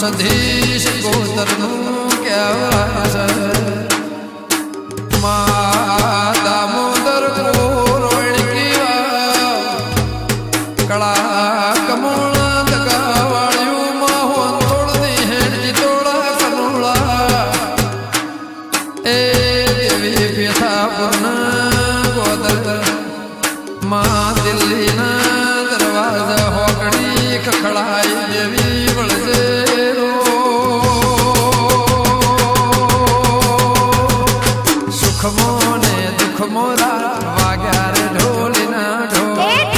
સધીશ ગોતરનું કહેવાય છે મા દામોદર કોરવણકી કળા કમોણા દગાવાળ્યું મોહન તોડની હેડજી તોડા કનોળા એ દેવી પેથાપુરના ગોદર મા દિલ્હીના દરવાજા હોકડી ખખડાઈ દેવી વળજે સુખમો ને દુઃખમો વાગ્યા રે ઢોલીના ઢોલ